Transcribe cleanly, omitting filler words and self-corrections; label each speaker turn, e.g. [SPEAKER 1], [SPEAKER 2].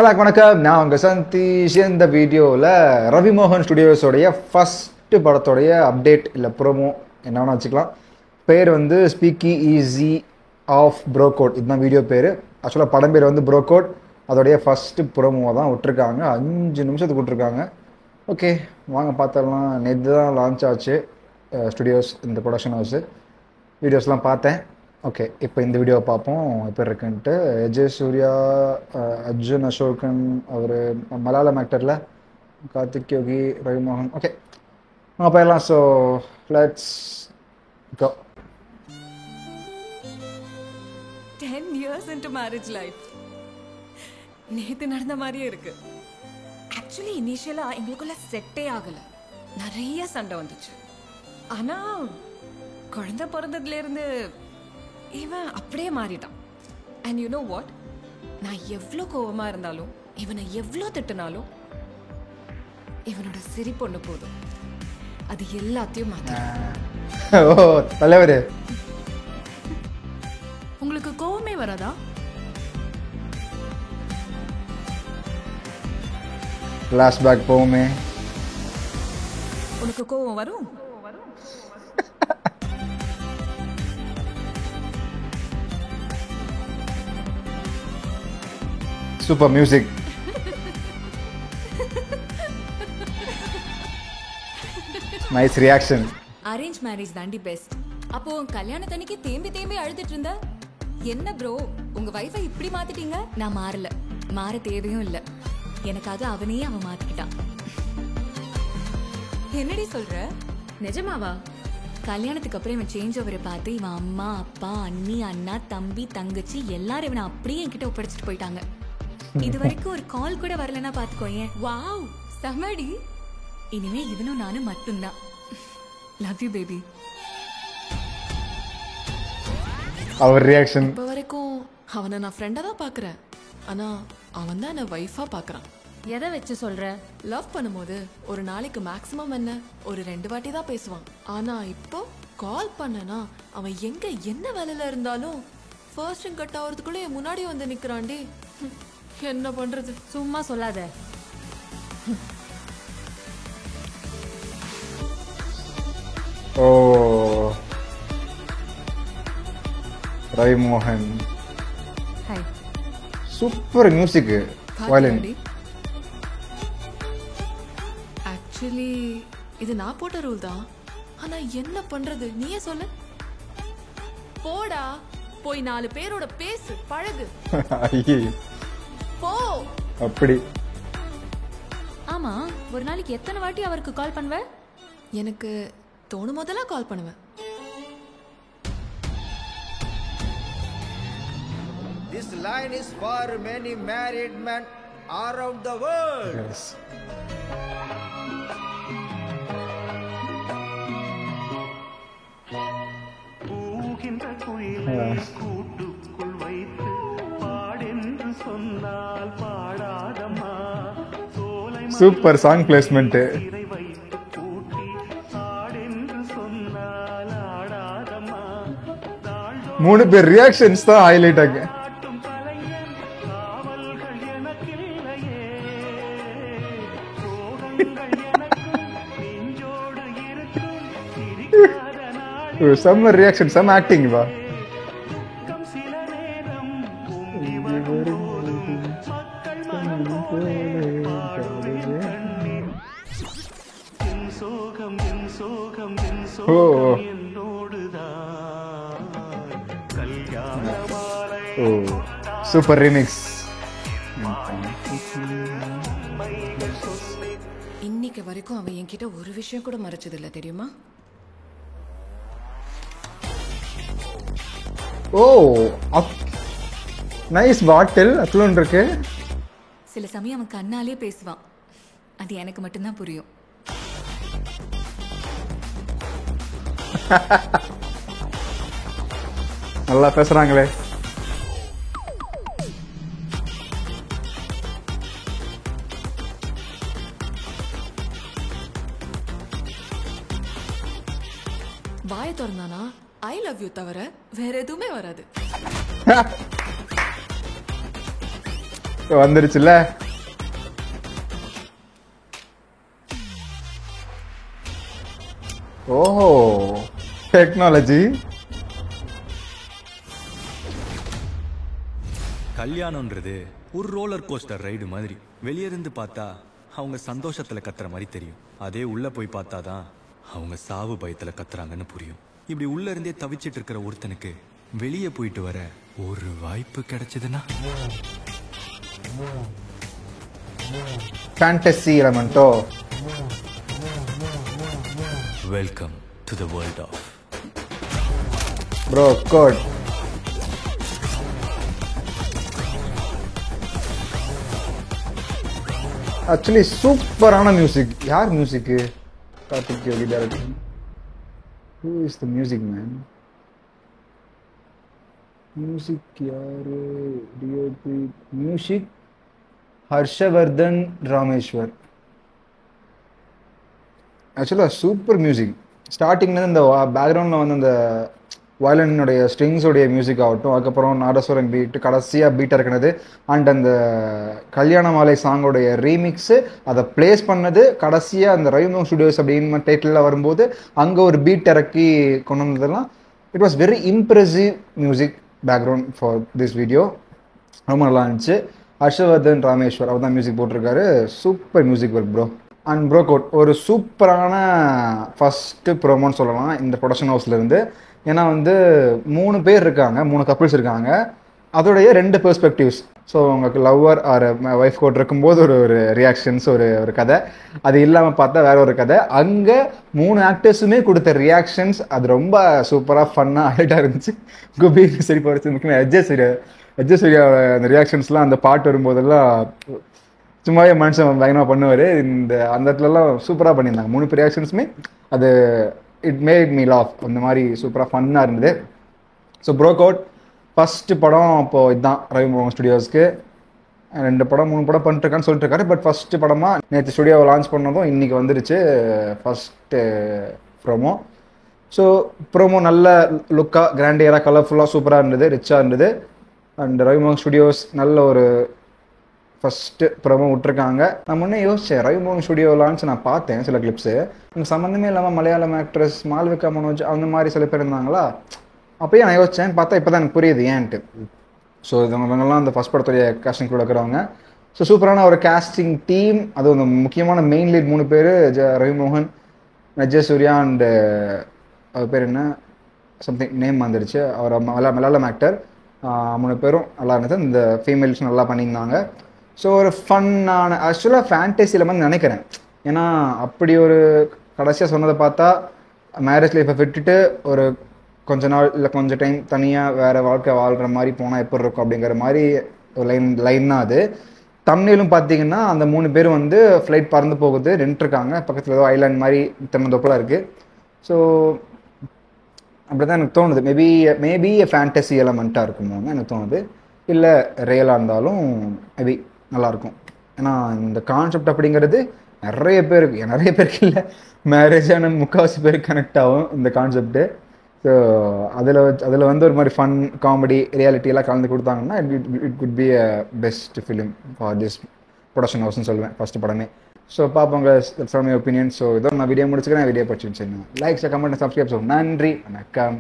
[SPEAKER 1] வணக்கம் நான் உங்க சந்தீஷ். இந்த வீடியோவில் ரவி மோகன் ஸ்டுடியோஸோடைய ஃபர்ஸ்ட் படத்தோடைய அப்டேட் இல்லை ப்ரோமோ என்னன்னு வச்சுக்கலாம். பேர் வந்து ஸ்பீக்கி ஈஸி ஆஃப் ப்ரோகோட், இதுதான் வீடியோ பேர். ஆக்சுவலாக படம் பேர் வந்து ப்ரோகோட். அதோடைய ஃபஸ்ட்டு ப்ரோமோவை தான் விட்டுருக்காங்க, 5 நிமிஷத்துக்கு விட்டுருக்காங்க. ஓகே வாங்க பார்த்துடலாம். நேற்று தான் லான்ச் ஆச்சு ஸ்டுடியோஸ் இந்த ப்ரொடக்ஷன் ஹவுஸு. வீடியோஸ்லாம் பார்த்தேன். ஓகே இப்போ இந்த வீடியோவை பார்ப்போம் எப்படி இருக்குன்ட்டு. அஜய் சூர்யா, அர்ஜுன் அசோகன், அவர் மலையாளம் ஆக்டரில், கார்த்திக் யோகி, ரவி மோகன். ஓகே வாங்க போயிடலாம். So let's go.
[SPEAKER 2] 10 years into marriage life. நேத்து நடந்த மாதிரியே இருக்கு. ஆக்சுவலி இனிஷியலா எங்களுக்குள்ள செட்டே ஆகல, நிறைய சண்டை வந்துச்சு. ஆனா குழந்தை பிறந்ததுல இருந்து இவன் அப்படியே மாறிட்டான். அண்ட் யூ நோ வாட், நான் எவ்வளோ கோவமா இருந்தாலும், இவனை எவ்வளோ திட்டினாலும், இவனோட சிரிப்பு ஒன்று போதும், அது எல்லாத்தையும் மாத்த.
[SPEAKER 1] ஓ தலைவர்,
[SPEAKER 2] உங்களுக்கு கோவமே வராதா?
[SPEAKER 1] ஃப்ளாஷ்பேக் போகுமே.
[SPEAKER 2] உனக்கு கோவம் வரும்?
[SPEAKER 1] Super music. Nice reaction.
[SPEAKER 2] Arrange marriage தாண்டி பெஸ்ட். அப்போ கல்யாணத்தன்னைக்கு தேம்பி தேம்பி அழுதுட்டு இருந்த என்ன ப்ரோ, உங்க வைஃபை இப்படி மாத்திட்டீங்க? நான் மாறல, மாற தேவையும் இல்ல, எனக்காக அவனையே அவன் மாத்திக்கிட்டான். என்னடி சொல்ற, நிஜமாவா? கல்யாணத்துக்கு அப்புறம் இவன் சேஞ்ச் ஓவரை பார்த்து இவன் அம்மா அப்பா அண்ணி அண்ணா தம்பி தங்கச்சி எல்லாரும் இவனை அப்படியே என்கிட்ட ஒப்படைச்சிட்டு போயிட்டாங்க. இது வரைக்கும் ஒரு கால் கூட வரலன்னா பாத்துக்கோயேன். வாவ் சமடி. இனிமே இவனும் நானும் மட்டும்தான். Love you baby.
[SPEAKER 1] அவர் ரியாக்ஷன்.
[SPEAKER 3] இப்போ வரைக்கும் அவனை நான் ஃப்ரெண்டா தான் பாக்குறேன், ஆனா அவன் தான் என்ன வைஃபா பாக்குறான்.
[SPEAKER 2] எதை வச்சு சொல்ற?
[SPEAKER 3] லவ் பண்ணும்போது ஒரு நாளைக்கு மேக்ஸிமம் என்ன ஒரு 2 வாட்டி தான் பேசுவான். ஆனா இப்போ கால் பண்ணனா அவன் எங்க என்ன வேலையில இருந்தாலும் ஃபர்ஸ்ட் ரிங் கட் ஆகிறதுக்குள்ள என் முன்னாடி வந்து நிக்கிறான்டி. என்ன பண்றது?
[SPEAKER 2] சும்மா சொல்லாத.
[SPEAKER 1] ஓ ரவி மோகன்
[SPEAKER 2] hi.
[SPEAKER 1] Super music, violin.
[SPEAKER 3] Actually இது நான் போட்ட ரூல் தான், ஆனா என்ன பண்றது நீயே சொல்லு. போடா போய் 4 பேரோட பேசு பழகு.
[SPEAKER 1] ஐயே
[SPEAKER 3] போ.
[SPEAKER 1] அப்படி.
[SPEAKER 2] ஆமா, ஒரு நாளைக்கு எத்தனை வாட்டி அவருக்கு கால் பண்ணுவ?
[SPEAKER 3] எனக்கு தோணும் போதெல்லாம் கால் பண்ணுவேன்.
[SPEAKER 4] This line is for many married men around the world.
[SPEAKER 1] Yes.
[SPEAKER 5] பூகின்ற குயிலை கூட்டுக்குள் வைத்து பாடென்று சொன்னால் பாடாதம்மா. சோலை
[SPEAKER 1] சூப்பர் சாங் பிளேஸ்மெண்ட்.
[SPEAKER 5] மயிரை வைத்து கூட்டி ஆடென்று சொன்னால் ஆடாதம்மா.
[SPEAKER 1] 3 பேர் ரியாக்ஷன்ஸ் தான் ஹைலைட் ஆகு.
[SPEAKER 5] தாழ்த்தும் கலைஞன் காவல்கள் எனக்கில்லையே, சோகங்கள் எனக்கு நெஞ்சோடு இருக்கும், சிரிக்காத நாள்
[SPEAKER 1] செம்ம ரியாக்ஷன், செம்ம ஆக்டிங் வா.
[SPEAKER 5] துக்கம் சில நேரம் பொங்கி வரும்போதும் மக்கள் மனம் போலே பாடுவேன் கண்ணீர். என் சோகம் என் சோகம் என்
[SPEAKER 1] ஓ
[SPEAKER 5] சோகம் என்னோடுதான். கல்யாண மாலை
[SPEAKER 1] ஓ சூப்பர் ரிமிக்ஸ்.
[SPEAKER 2] இன்னைக்கு வரைக்கும் அவன் என்கிட்ட ஒரு விஷயம் கூட மறைச்சது இல்ல, தெரியுமா?
[SPEAKER 1] ஓ நைஸ் பாட்டில் அத்லோன் இருக்கு.
[SPEAKER 2] சில சமயம் அவன் கண்ணாலே பேசுவான், அது எனக்கு மட்டும்தான் புரியும்.
[SPEAKER 1] நல்லா பேசுறாங்களே.
[SPEAKER 3] வாயை திறந்தானா ஐ லவ் யூ தவிர வேற எதுவுமே வராது.
[SPEAKER 1] வந்துருச்சுல்ல. ஓஹோ, டெக்னாலஜி.
[SPEAKER 6] கல்யாணம்ன்றது ஒரு ரோலர் கோஸ்டர் ரைடு மாதிரி. வெளியே இருந்து பார்த்தா அவங்க சந்தோஷத்துல கத்துற மாதிரி தெரியும். அதே உள்ள போய் பார்த்தாதான் அவங்க சாவு பயத்துல கத்துறாங்கன்னு புரியும். இப்படி உள்ள இருந்தே தவிச்சிட்டு இருக்கிற ஒருத்தனுக்கு வெளியே போயிட்டு வர ஒரு வாய்ப்பு கிடைச்சதுன்னா
[SPEAKER 1] ஃபேண்டசி எலமெண்டோ.
[SPEAKER 6] Welcome to the world of
[SPEAKER 1] bro code. Actually சூப்பரான மியூசிக். யார் மியூசிக்கு? Karthik Yogi director. Who is the music man? Music யாரு? DOP music Harshavardhan Rameshwar. ஆக்சுவலாக சூப்பர் மியூசிக். ஸ்டார்டிங்லேருந்து இந்த பேக்ரவுண்டில் வந்து அந்த வயலினுடைய ஸ்ட்ரிங்ஸோடைய மியூசிக் ஆகட்டும், அதுக்கப்புறம் நாதஸ்வரம் பீட்டு, கடைசியாக பீட் இறக்குனது, அண்ட் அந்த கல்யாண மாலை சாங்கோடைய ரீமிக்ஸு, அதை பிளேஸ் பண்ணது கடைசியாக அந்த ரவிமோகன் ஸ்டுடியோஸ் அப்படின்னு டைட்டிலில் வரும்போது அங்கே ஒரு பீட் இறக்கி கொண்டு வந்ததெல்லாம் it was very impressive music background for this video. ரொம்ப நல்லா இருந்துச்சு. ஹர்ஷவர்தன் ராமேஸ்வர் அவர் தான் மியூசிக் போட்டிருக்காரு. Super music work bro. And bro code ஒரு சூப்பரான ஃபஸ்ட்டு ப்ரோமோன்னு சொல்லலாம் இந்த ப்ரொடக்ஷன் ஹவுஸ்லேருந்து. ஏன்னா வந்து 3 பேர் இருக்காங்க, 3 கப்பிள்ஸ் இருக்காங்க, அதோடைய 2 பெர்ஸ்பெக்டிவ்ஸ். ஸோ உங்களுக்கு லவ்வர் ஆர் ஒய்ஃப் கோட் இருக்கும்போது ஒரு ரியாக்ஷன்ஸ், ஒரு கதை. அது இல்லாமல் பார்த்தா வேற ஒரு கதை. அங்கே 3 ஆக்டர்ஸுமே கொடுத்த ரியாக்ஷன்ஸ் அது ரொம்ப சூப்பராக ஃபன்னாக ஹைலைட்டாக இருந்துச்சு. குபி சரி போச்சு. முக்கியமாக எஜ்ஜசூரியோட அந்த ரியாக்ஷன்ஸ்லாம் அந்த பாட்டு வரும்போதெல்லாம் சும்மாவே மனுஷன் பயங்கரமாக பண்ணுவார். அந்த இடத்துலலாம் சூப்பராக பண்ணியிருந்தாங்க 3 பேர் ரியாக்ஷன்ஸுமே. அது இட் மேட் மீ லாஃப். அந்த மாதிரி சூப்பராக ஃபன்னாக இருந்தது. ஸோ ப்ரோக் அவுட் ஃபஸ்ட்டு படம் அப்போது இதுதான் ரவிமோகன் ஸ்டுடியோஸ்க்கு. 2 படம் 3 படம் பண்ணிட்டுருக்கான்னு சொல்லிட்டு இருக்காரு. பட் ஃபஸ்ட்டு படமாக நேற்று ஸ்டுடியோவை லான்ச் பண்ணதும் இன்றைக்கி வந்துருச்சு ஃபஸ்ட்டு ப்ரோமோ. ஸோ ப்ரோமோ நல்ல லுக்காக, கிராண்டியராக, கலர்ஃபுல்லாக, சூப்பராக இருந்தது, ரிச்சாக இருந்தது. அண்ட் ரவிமோகன் ஸ்டுடியோஸ் நல்ல ஒரு ஃபஸ்ட்டு ப்ரோமோ விட்டுருக்காங்க. நான் முன்னே யோசித்தேன், ரவிமோகன் ஸ்டுடியோ லான்ச் நான் பார்த்தேன் சில கிளிப்ஸு. எனக்கு சம்மந்தமே இல்லாமல் மலையாளம் ஆக்ட்ரஸ் மால்விகா மனோஜ் அந்த மாதிரி சில பேர் இருந்தாங்களா. அப்போயே நான் யோசித்தேன், பார்த்தா இப்போ தான் எனக்கு புரியுது ஏன்ட்டு. ஸோ இவங்கெல்லாம் அந்த ஃபஸ்ட் படத்துடைய கேஸ்டிங் கூட இருக்கிறவங்க. ஸோ சூப்பரான ஒரு கேஸ்டிங் டீம். அது ஒரு முக்கியமான மெயின் லீட் 3 பேர், ரவிமோகன், எஜ்ஜசூரியா அண்டு அவர் பேர் என்ன சம்திங் நேம் வந்துடுச்சு, அவர் மலையாளம் ஆக்டர். 3 பேரும் நல்லா இருந்தது. இந்த ஃபீமேல்ஸும் நல்லா பண்ணியிருந்தாங்க. ஸோ ஒரு ஃபன்னான ஆக்சுவலாக ஃபேண்டசியில் வந்து நினைக்கிறேன். ஏன்னா அப்படி ஒரு கடைசியாக சொன்னதை பார்த்தா மேரேஜ் லைஃப்பை விட்டுட்டு ஒரு கொஞ்ச நாள் இல்லை கொஞ்சம் டைம் தனியாக வேறு வாழ்க்கை வாழ்கிற மாதிரி போனால் எப்படி இருக்கும் அப்படிங்கிற மாதிரி ஒரு லைன் தான் அது. தமிழிலும் பார்த்தீங்கன்னா அந்த 3 பேரும் வந்து ஃப்ளைட் பறந்து போகுது, நின்றுருக்காங்க. பக்கத்தில் ஏதோ ஐலாண்ட் மாதிரி தென்னந்தோப்பெல்லாம் இருக்குது. ஸோ அப்படி தான் எனக்கு தோணுது. மேபி ஃபேண்டசி எலமெண்ட்டாக இருக்குமோன்னு எனக்கு தோணுது. இல்லை ரியலாக இருந்தாலும் மேபி நல்லாயிருக்கும். ஏன்னா இந்த கான்செப்ட் அப்படிங்கிறது நிறைய பேருக்கு இல்லை, மேரேஜான 3/4 பேருக்கு கனெக்ட் ஆகும் இந்த கான்செப்ட்டு. ஸோ அதில் வந்து ஒரு மாதிரி ஃபன், காமெடி, ரியாலிட்டியெல்லாம் கலந்து கொடுத்தாங்கன்னா it could be a best film for this production ஹவுஸ்ன்னு சொல்லுவேன் ஃபஸ்ட்டு படமே. ஸோ பார்ப்போங்க, ஃப்ரம் மை ஒப்பீனியன். ஸோ இதோ நான் வீடியோ முடிச்சுக்கிறேன். வீடியோ பிடிச்சிருந்துச்சு லைக், கமெண்ட், சப்ஸ்கிரைப். ஸோ நன்றி, வணக்கம்.